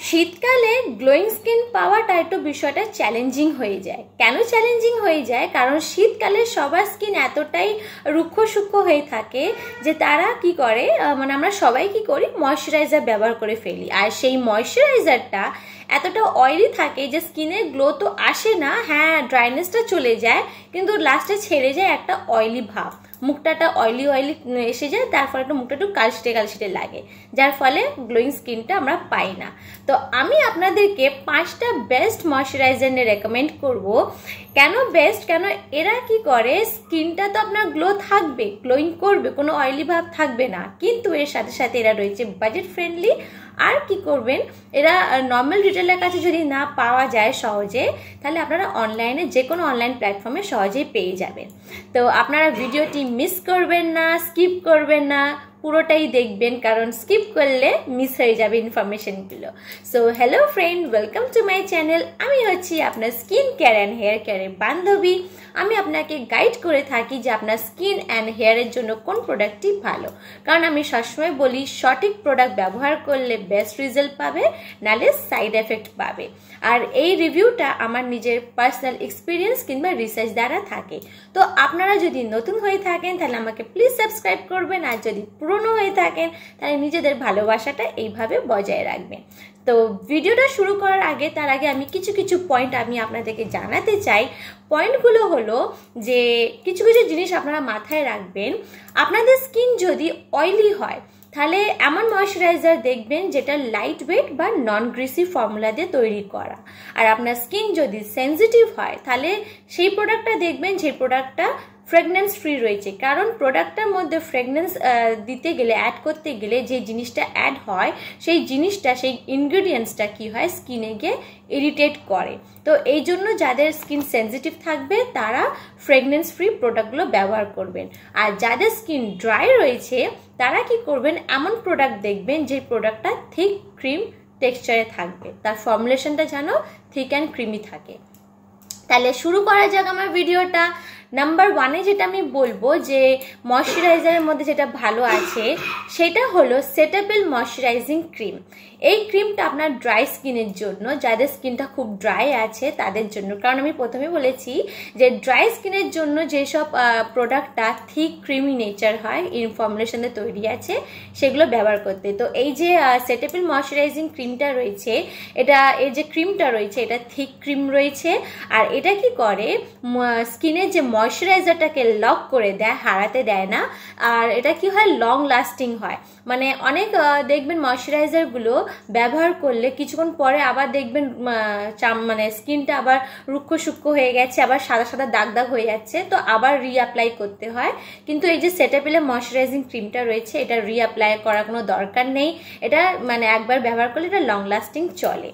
শীতকালে glowing skin পাওয়াটা একটু বিষয়টা চ্যালেঞ্জিং হয়ে যায়। কেন চ্যালেঞ্জিং হয়ে যায়? কারণ শীতকালে সবার স্কিন এতটাই রুক্ষ সূক্ষ্ম হয়ে থাকে যে তারা কি করে, মানে আমরা সবাই কি করি, ময়শ্চারাইজার ব্যবহার করে ফেলি। আর সেই ময়শ্চারাইজারটা এতটা অয়েলি থাকে যে স্কিনের গ্লো তো আসে না, হ্যাঁ ড্রাইনেসটা চলে যায়, কিন্তু লাস্টে ছেড়ে যায় একটা অয়েলি ভাব, মুখটা অয়েলি এসে যায়, তার ফলে একটা মুখটা একটু কালশিটে লাগে, যার ফলে গ্লোয়িং স্কিনটা আমরা পাই না। তো আমি আপনাদেরকে 5টা বেস্ট ময়শ্চারাইজার নিয়ে রেকমেন্ড করব। কেন বেস্ট? কেন এরা কি করে, স্কিনটা তো আপনার গ্লো থাকবে, গ্লোয়িং করবে, কোনো অয়েলি ভাব থাকবে না, কিন্তু এর সাথে সাথে এরা রয়েছে বাজেট ফ্রেন্ডলি। আর কি করবেন, এরা নর্মাল রিটেলার কাছে যদি না পাওয়া যায় সহজে, তাহলে আপনারা অনলাইনে যে কোনো অনলাইন প্ল্যাটফর্মে সহজেই পেয়ে যাবেন। তো আপনারা ভিডিওটি মিস করবেন না, স্কিপ করবেন না, পুরোটাই দেখবেন, কারণ স্কিপ করলে মিস হয়ে যাবে ইনফরমেশনগুলো। So hello friend, welcome to my channel. আমি হচ্ছি আপনার স্কিন কেয়ার অ্যান্ড হেয়ার কেয়ারের বান্ধবী। আমি আপনাকে গাইড করে থাকি যে আপনার স্কিন অ্যান্ড হেয়ারের জন্য কোন প্রোডাক্টটি ভালো, কারণ আমি সবসময় বলি সঠিক প্রোডাক্ট ব্যবহার করলে বেস্ট রেজাল্ট পাবে, নাহলে সাইড এফেক্ট পাবে। আর এই রিভিউটা আমার নিজের পার্সোনাল এক্সপিরিয়েন্স কিংবা রিসার্চ দ্বারা থাকে। তো আপনারা যদি নতুন হয়ে থাকেন তাহলে আমাকে প্লিজ সাবস্ক্রাইব করবেন, আর যদি পুরনো হয়ে থাকেন তাহলে নিজেদের ভালোবাসাটা এইভাবে বজায় রাখবেন। তো ভিডিওটা শুরু করার আগে, তার আগে আমি কিছু পয়েন্ট আমি আপনাদেরকে জানাতে চাই। পয়েন্টগুলো হলো যে কিছু জিনিস আপনারা মাথায় রাখবেন। আপনাদের স্কিন যদি অয়েলি হয় তাহলে এমন ময়শ্চারাইজার দেখবেন যেটা লাইট ওয়েট বা নন গ্রিসি ফর্মুলা দিয়ে তৈরি করা। আর আপনার স্কিন যদি সেনসিটিভ হয় তাহলে সেই প্রোডাক্টটা দেখবেন যে প্রোডাক্টটা ফ্রেগনেন্স ফ্রি রয়েছে, কারণ প্রোডাক্টটার মধ্যে ফ্রেগনেন্স দিতে গেলে, অ্যাড করতে গেলে যে জিনিসটা অ্যাড হয় সেই জিনিসটা, সেই ইনগ্রিডিয়েন্টসটা কি হয়, স্কিনে গিয়ে ইরিটেট করে। তো এই জন্য যাদের স্কিন সেনসিটিভ থাকবে তারা ফ্রেগনেন্স ফ্রি প্রোডাক্টগুলো ব্যবহার করবেন। আর যাদের স্কিন ড্রাই রয়েছে তারা কি করবেন, এমন প্রোডাক্ট দেখবেন যে প্রোডাক্টটা থিক ক্রিম টেক্সচারে থাকবে, তার ফর্মুলেশনটা যেন থিক অ্যান্ড ক্রিমি থাকে। তাহলে শুরু করা যাক আমার ভিডিওটা। নাম্বার 1-এ যেটা আমি বলবো যে ময়শ্চারাইজারের মধ্যে যেটা ভালো আছে সেটা হলো সেটাপেল ময়শ্চারাইজিং ক্রিম। এই ক্রিমটা আপনার ড্রাই স্কিনের জন্য, যাদের স্কিনটা খুব ড্রাই আছে তাদের জন্য, কারণ আমি প্রথমে বলেছি যে ড্রাই স্কিনের জন্য যেসব প্রোডাক্টটা থিক ক্রিমি নেচার হয়, ইন ফর্মুলেশনে তৈরি আছে, সেগুলো ব্যবহার করতে। তো এই যে সেটাপেল ময়শ্চারাইজিং ক্রিমটা রয়েছে, এই যে ক্রিমটা রয়েছে এটা থিক ক্রিম রয়েছে। আর এটা কি করে, স্কিনের যে ময়শ্চারাইজারটাকে লক করে দেয়, হারাতে দেয় না। আর এটা কি হয়, লং লাস্টিং হয়। মানে অনেক দেখবেন ময়শ্চারাইজারগুলো ব্যবহার করলে কিছুক্ষণ পরে আবার দেখবেন মানে স্কিনটা আবার রুক্ষ সূক্ষ্ম হয়ে গেছে, আবার সাদা দাগ হয়ে যাচ্ছে, তো আবার রিঅ্যাপ্লাই করতে হয়। কিন্তু এই যে সেটাপেলের ময়শ্চারাইজিং ক্রিমটা রয়েছে এটা রিঅ্যাপ্লাই করার কোনো দরকার নেই, এটা মানে একবার ব্যবহার করলে এটা লং লাস্টিং চলে।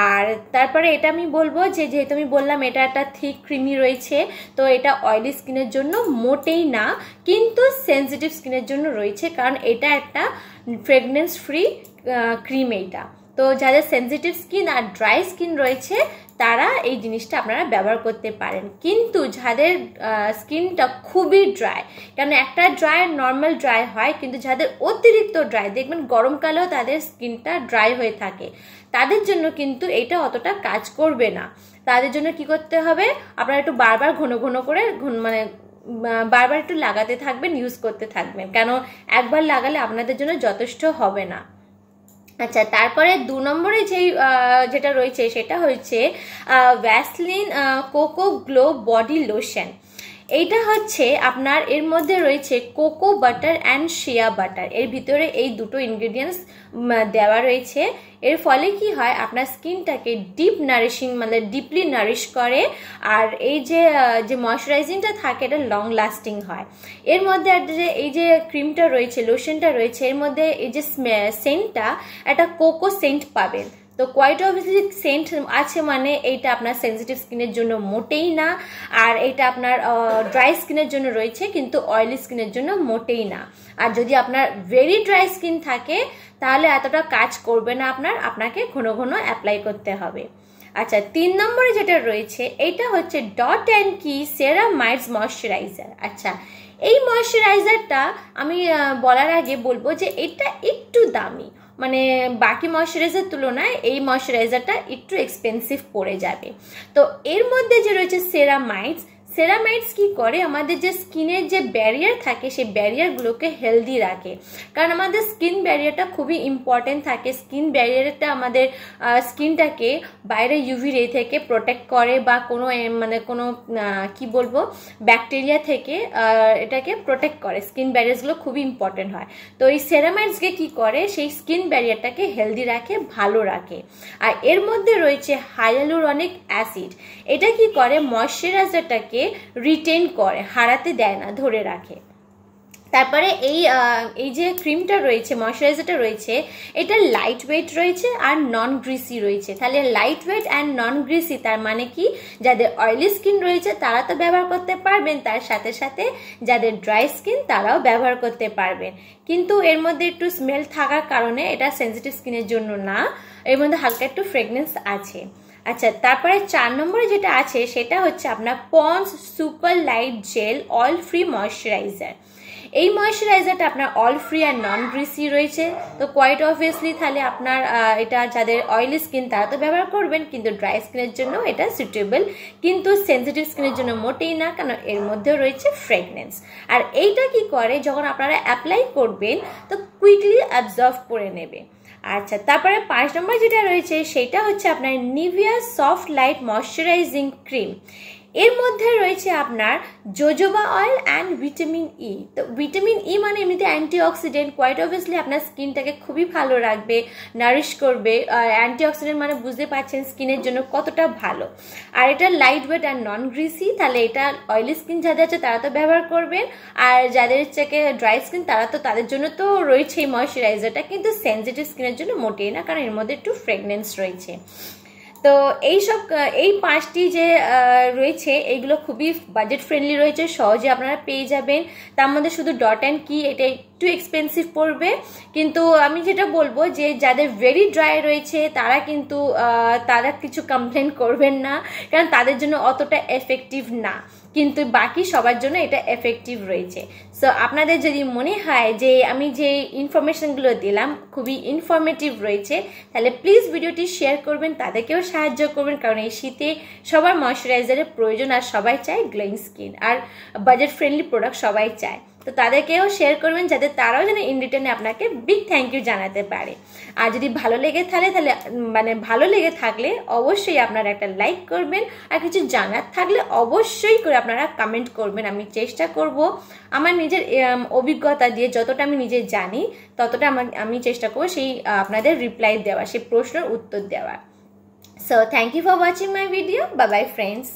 আর তারপরে এটা আমি বলবো যে যেহেতু আমি বললাম এটা একটা থিক ক্রিমি রয়েছে, তো এটা অয়েলি স্কিনের জন্য মোটেই না, কিন্তু সেনসিটিভ স্কিনের জন্য রয়েছে, কারণ এটা একটা ফ্রেগনেন্স ফ্রি ক্রিম এইটা। তো যাদের সেনসিটিভ স্কিন আর ড্রাই স্কিন রয়েছে তারা এই জিনিসটা আপনারা ব্যবহার করতে পারেন। কিন্তু যাদের স্কিনটা খুবই ড্রাই, কারণ একটা ড্রাই নর্মাল ড্রাই হয়, কিন্তু যাদের অতিরিক্ত ড্রাই, দেখবেন গরমকালেও তাদের স্কিনটা ড্রাই হয়ে থাকে, তাদের জন্য কিন্তু এটা অতটা কাজ করবে না। তাদের জন্য কি করতে হবে, আপনারা একটু বারবার ঘন করে মানে বারবার একটু লাগাতে থাকবেন, ইউজ করতে থাকবেন, কেন একবার লাগালে আপনাদের জন্য যথেষ্ট হবে না। আচ্ছা, তারপরে 2 নম্বরে যেটা রয়েছে সেটা হচ্ছে Vaseline cocoa glow body lotion. এইটা হচ্ছে আপনার, এর মধ্যে রয়েছে cocoa butter and shea butter, এর ভিতরে এই দুটো ইনগ্রিডিয়েন্টস দেওয়া রয়েছে। এর ফলে কি হয়, আপনার স্কিনটাকে ডিপ নারিশিং মানে ডিপলি নারিশ করে। আর এই যে ময়শ্চারাইজিংটা থাকে এটা লং লাস্টিং হয়। এর মধ্যে এই যে ক্রিমটা রয়েছে, লোশনটা রয়েছে, এর মধ্যে এই যে সেন্টটা একটা কোকো সেন্ট পাবেন। তো কোয়াইট অবভিয়াসলি সেন্ট আছে, মানে এইটা আপনার সেনসিটিভ স্কিনের জন্য মোটেই না। আর এটা আপনার ড্রাই স্কিনের জন্য রয়েছে, কিন্তু অয়েলি স্কিনের জন্য মোটেই না। আর যদি আপনার ভেরি ড্রাই স্কিন থাকে তাহলে এতটা কাজ করবে না, আপনাকে ঘন অ্যাপ্লাই করতে হবে। আচ্ছা, 3 নম্বরে যেটা রয়েছে এইটা হচ্ছে ডট অ্যান্ড কি সেরামাইডস ময়শ্চারাইজার। আচ্ছা, এই ময়শ্চারাইজারটা আমি বলার আগে বলবো যে এটা একটু দামি, মানে বাকি ময়শ্চারাইজার তুলনায় এই ময়শ্চারাইজারটা একটু এক্সপেন্সিভ পড়ে যাবে। তো এর মধ্যে যে রয়েছে সেরামাইডস, সেরামাইডস কি করে আমাদের যে স্কিনের যে ব্যারিয়ার থাকে সেই ব্যারিয়ারগুলোকে হেলদি রাখে, কারণ আমাদের স্কিন ব্যারিয়ারটা খুবই ইম্পর্টেন্ট থাকে। স্কিন ব্যারিয়ারটা আমাদের স্কিনটাকে বাইরে ইউভি রে থেকে প্রোটেক্ট করে বা কোনো মানে কোনো কি বলবো ব্যাকটেরিয়া থেকে এটাকে প্রোটেক্ট করে। স্কিন ব্যারিয়ারসগুলো খুবই ইম্পর্টেন্ট হয়। তো এই সেরামাইডসকে কি করে সেই স্কিন ব্যারিয়ারটাকে হেলদি রাখে, ভালো রাখে। আর এর মধ্যে রয়েছে হাইয়ালুরনিক অ্যাসিড, এটা কি করে ময়শ্চারাইজারটাকে রিটেন করে, হারাতে দেয় না, ধরে রাখে। তারপরে এই যে ক্রিমটা রয়েছে, ময়শ্চারাইজারটা রয়েছে, এটা লাইট ওয়েট রয়েছে আর নন গ্রিসি রয়েছে। তাহলে light weight and non greasy তার মানে কি, যাদের অয়েলি স্কিন রয়েছে তারা তো ব্যবহার করতে পারবেন, তার সাথে সাথে যাদের ড্রাই স্কিন তারাও ব্যবহার করতে পারবেন। কিন্তু এর মধ্যে একটু স্মেল থাকার কারণে এটা সেন্সিটিভ স্কিনের জন্য না, এর মধ্যে হালকা একটু ফ্রেগনেন্স আছে। আচ্ছা, তারপরে 4 নম্বরে যেটা আছে সেটা হচ্ছে আপনার Pond's super light gel oil free moisturiser. এই ময়শ্চারাইজারটা আপনার অয়েল ফ্রি আর নন গ্রিসি রয়েছে। তো কোয়াইট অবভিয়াসলি তাহলে আপনার এটা যাদের অয়েলি স্কিন তারা তো ব্যবহার করবেন, কিন্তু ড্রাই স্কিনের জন্য এটা সুইটেবল, কিন্তু সেন্সিটিভ স্কিনের জন্য মোটেই না, কারণ এর মধ্যেও রয়েছে ফ্রেগনেন্স। আর এইটা কি করে যখন আপনারা অ্যাপ্লাই করবেন তো কুইকলি অ্যাবজর্ব করে নেবে। আচ্ছা, তারপরে 5 নম্বর যেটা রয়েছে সেটা হচ্ছে আপনার Nivea soft light moisturising cream. এর মধ্যে রয়েছে আপনার jojoba oil and vitamin E. তো ভিটামিন ই মানে এমনিতে অ্যান্টিঅক্সিডেন্ট, কোয়াইট অবভিয়াসলি আপনার স্কিনটাকে খুবই ভালো রাখবে, নারিশ করবে। আর অ্যান্টিঅক্সিডেন্ট মানে বুঝতে পারছেন স্কিনের জন্য কতটা ভালো। আর এটা লাইট ওয়েট আর নন গ্রিসি, তাহলে এটা অয়েলি স্কিন যাদের আছে তারা তো ব্যবহার করবেন, আর যাদের থেকে ড্রাই স্কিন তারা তো তাদের জন্য তো রয়েছেই ময়শ্চারাইজারটা, কিন্তু সেন্সিটিভ স্কিনের জন্য মোটেই না, কারণ এর মধ্যে একটু ফ্রেগনেন্স রয়েছে। তো এই 5টি যে রয়েছে এইগুলো খুবই বাজেট ফ্রেন্ডলি রয়েছে, সহজে আপনারা পেয়ে যাবেন। তার মধ্যে শুধু ডট অ্যান্ড কি এটা একটু এক্সপেন্সিভ পড়বে, কিন্তু আমি যেটা বলবো যে যাদের ভেরি ড্রাই রয়েছে তারা কিন্তু তারা কিছু কমপ্লেন করবেন না, কারণ তাদের জন্য অতটা এফেক্টিভ না, কিন্তু বাকি সবার জন্য এটা এফেক্টিভ রয়েছে। সো আপনাদের যদি মনে হয় যে আমি যে ইনফরমেশনগুলো দিলাম খুবই ইনফরমেটিভ রয়েছে, তাহলে প্লিজ ভিডিওটি শেয়ার করবেন, তাদেরকেও সাহায্য করবেন, কারণ এই শীতে সবার ময়শ্চারাইজারের প্রয়োজন, আর সবাই চায় গ্লোয়িং স্কিন আর বাজেট ফ্রেন্ডলি প্রোডাক্ট সবাই চায়। তো তাদেরকেও শেয়ার করবেন যাতে তারাও যেন ইন রিটার্নে আপনাকে বিগ থ্যাংক ইউ জানাতে পারে। আর যদি ভালো লেগে থাকলে অবশ্যই আপনারা একটা লাইক করবেন, আর কিছু জানার থাকলে অবশ্যই করে আপনারা কমেন্ট করবেন। আমি চেষ্টা করব আমার নিজের অভিজ্ঞতা দিয়ে যতটা আমি নিজে জানি ততটা আমি চেষ্টা করব সেই আপনাদের রিপ্লাই দেওয়া, সেই প্রশ্নের উত্তর দেওয়া। So thank you for watching my video. Bye bye friends.